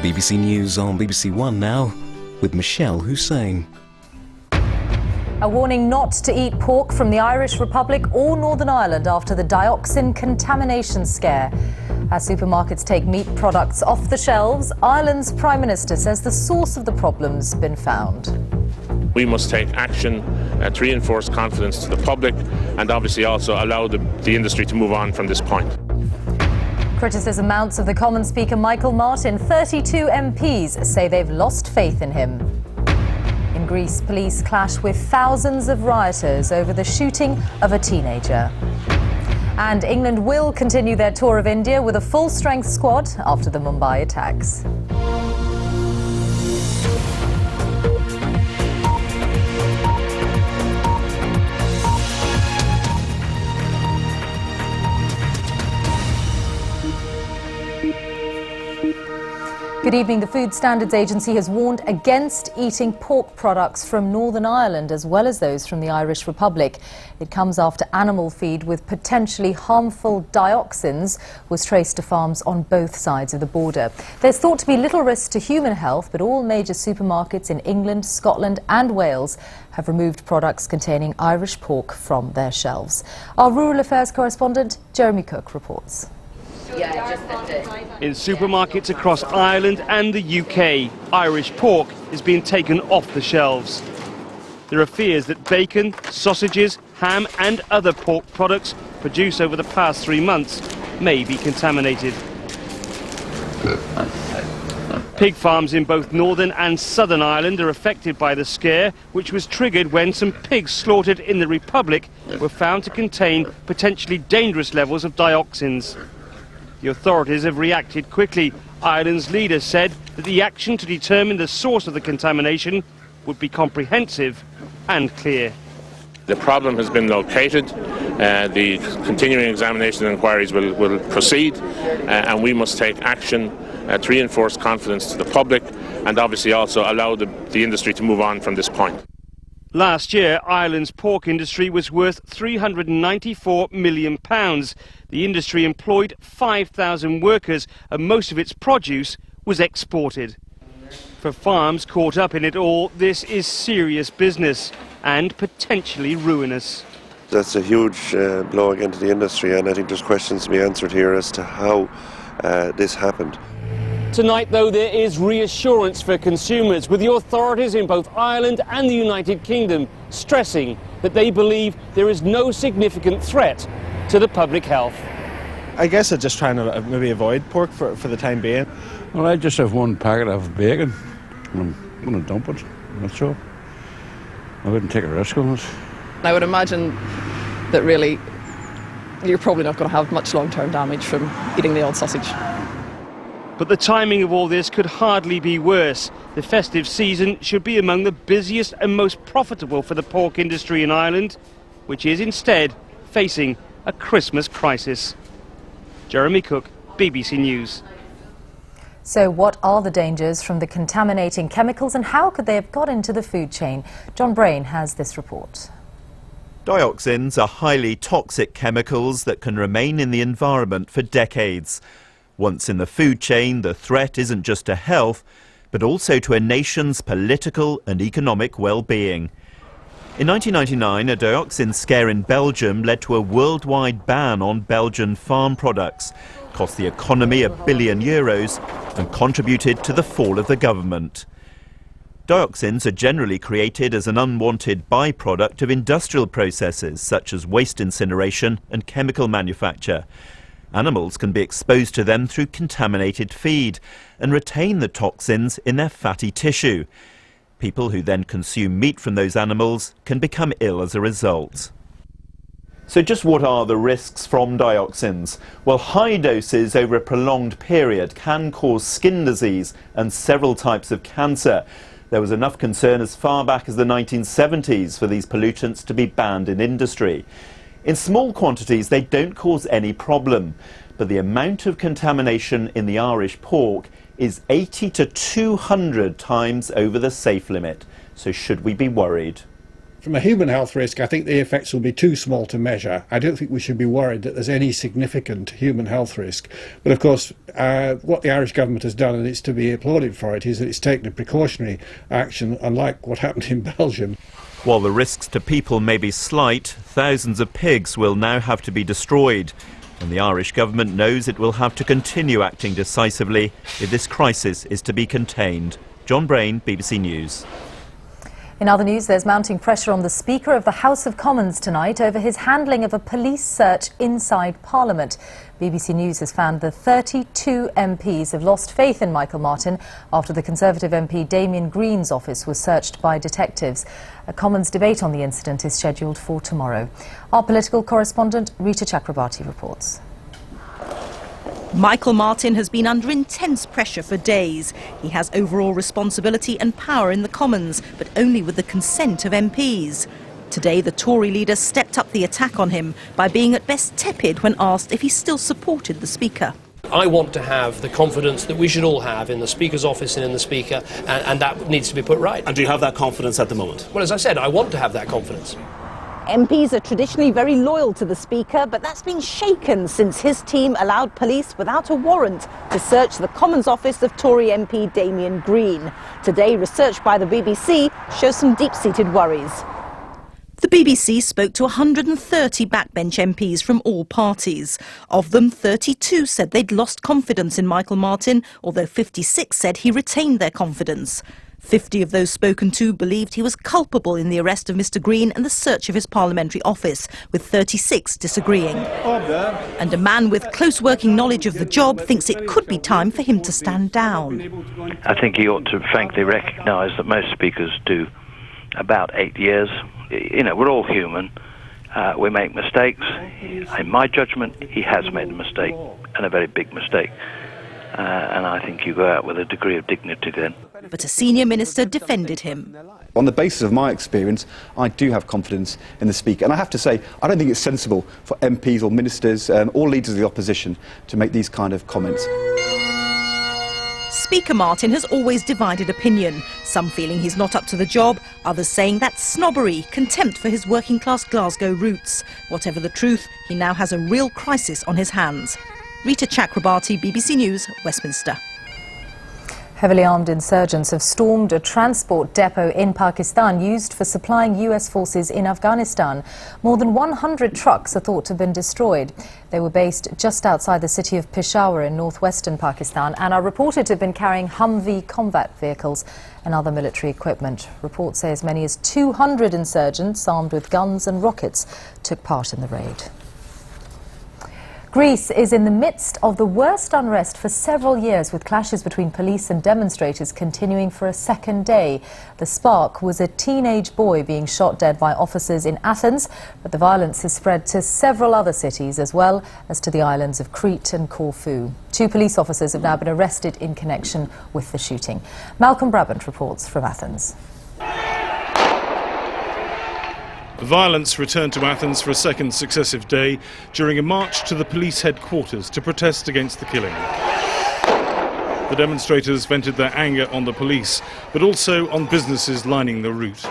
BBC News on BBC One now, with Michelle Hussein. A warning not to eat pork from the Irish Republic or Northern Ireland after the dioxin contamination scare. As supermarkets take meat products off the shelves, Ireland's Prime Minister says the source of the problem's been found. We must take action to reinforce confidence to the public and obviously also allow the industry to move on from this point. Criticism mounts of the Commons Speaker Michael Martin. 32 MPs say they've lost faith in him. In Greece, police clash with thousands of rioters over the shooting of a teenager. And England will continue their tour of India with a full-strength squad after the Mumbai attacks. Good evening. The Food Standards Agency has warned against eating pork products from Northern Ireland as well as those from the Irish Republic. It comes after animal feed with potentially harmful dioxins was traced to farms on both sides of the border. There's thought to be little risk to human health, but all major supermarkets in England, Scotland and Wales have removed products containing Irish pork from their shelves. Our Rural Affairs correspondent Jeremy Cook reports. In supermarkets across Ireland and the UK, Irish pork is being taken off the shelves. There are fears that bacon, sausages, ham and other pork products produced over the past 3 months may be contaminated. Pig farms in both Northern and Southern Ireland are affected by the scare, which was triggered when some pigs slaughtered in the Republic were found to contain potentially dangerous levels of dioxins. The authorities have reacted quickly. Ireland's leader said that the action to determine the source of the contamination would be comprehensive and clear. The problem has been located. The continuing examination and inquiries will proceed and we must take action to reinforce confidence to the public and obviously also allow the industry to move on from this point. Last year, Ireland's pork industry was worth £394 million. The industry employed 5,000 workers and most of its produce was exported. For farms caught up in it all, this is serious business and potentially ruinous. That's a huge blow again to the industry, and I think there's questions to be answered here as to how this happened. Tonight, though, there is reassurance for consumers, with the authorities in both Ireland and the United Kingdom stressing that they believe there is no significant threat to the public health. I guess I'm just trying to maybe avoid pork for the time being. Well, I just have one packet of bacon and I'm going to dump it, that's all. I wouldn't take a risk on it. I would imagine that really you're probably not going to have much long-term damage from eating the old sausage. But the timing of all this could hardly be worse. The festive season should be among the busiest and most profitable for the pork industry in Ireland, which is instead facing a Christmas crisis. Jeremy Cook, BBC News. So what are the dangers from the contaminating chemicals and how could they have got into the food chain? John Brain has this report. Dioxins are highly toxic chemicals that can remain in the environment for decades. Once in the food chain, the threat isn't just to health, but also to a nation's political and economic well-being. In 1999, a dioxin scare in Belgium led to a worldwide ban on Belgian farm products, cost the economy €1 billion and contributed to the fall of the government. Dioxins are generally created as an unwanted byproduct of industrial processes such as waste incineration and chemical manufacture. Animals can be exposed to them through contaminated feed and retain the toxins in their fatty tissue. People who then consume meat from those animals can become ill as a result. So just what are the risks from dioxins? Well, high doses over a prolonged period can cause skin disease and several types of cancer. There was enough concern as far back as the 1970s for these pollutants to be banned in industry. In small quantities, they don't cause any problem, but the amount of contamination in the Irish pork is 80 to 200 times over the safe limit. So should we be worried? From a human health risk, I think the effects will be too small to measure. I don't think we should be worried that there's any significant human health risk. But of course, what the Irish government has done, and it's to be applauded for it, is that it's taken a precautionary action, unlike what happened in Belgium. While the risks to people may be slight, thousands of pigs will now have to be destroyed. And the Irish government knows it will have to continue acting decisively if this crisis is to be contained. John Brain, BBC News. In other news, there's mounting pressure on the Speaker of the House of Commons tonight over his handling of a police search inside Parliament. BBC News has found that 32 MPs have lost faith in Michael Martin after the Conservative MP Damien Green's office was searched by detectives. A Commons debate on the incident is scheduled for tomorrow. Our political correspondent Rita Chakrabarti reports. Michael Martin has been under intense pressure for days. He has overall responsibility and power in the Commons, but only with the consent of MPs. Today, the Tory leader stepped up the attack on him by being at best tepid when asked if he still supported the Speaker. I want to have the confidence that we should all have in the Speaker's office and in the Speaker, and that needs to be put right. And do you have that confidence at the moment? Well, as I said, I want to have that confidence. MPs are traditionally very loyal to the Speaker, but that's been shaken since his team allowed police without a warrant to search the Commons office of Tory MP Damien Green. Today, research by the BBC shows some deep-seated worries. The BBC spoke to 130 backbench MPs from all parties. Of them, 32 said they'd lost confidence in Michael Martin, although 56 said he retained their confidence. 50 of those spoken to believed he was culpable in the arrest of Mr Green and the search of his parliamentary office, with 36 disagreeing. And a man with close working knowledge of the job thinks it could be time for him to stand down. I think he ought to frankly recognise that most speakers do about 8 years. You know, we're all human. We make mistakes. In my judgment, he has made a mistake, and a very big mistake. And I think you go out with a degree of dignity then. But a senior minister defended him. On the basis of my experience, I do have confidence in the Speaker. And I have to say, I don't think it's sensible for MPs or ministers or leaders of the opposition to make these kind of comments. Speaker Martin has always divided opinion, some feeling he's not up to the job, others saying that's snobbery, contempt for his working-class Glasgow roots. Whatever the truth, he now has a real crisis on his hands. Rita Chakrabarti, BBC News, Westminster. Heavily armed insurgents have stormed a transport depot in Pakistan used for supplying US forces in Afghanistan. More than 100 trucks are thought to have been destroyed. They were based just outside the city of Peshawar in northwestern Pakistan and are reported to have been carrying Humvee combat vehicles and other military equipment. Reports say as many as 200 insurgents armed with guns and rockets took part in the raid. Greece is in the midst of the worst unrest for several years, with clashes between police and demonstrators continuing for a second day. The spark was a teenage boy being shot dead by officers in Athens, but the violence has spread to several other cities as well as to the islands of Crete and Corfu. 2 police officers have now been arrested in connection with the shooting. Malcolm Brabant reports from Athens. The violence returned to Athens for a second successive day during a march to the police headquarters to protest against the killing. The demonstrators vented their anger on the police, but also on businesses lining the route.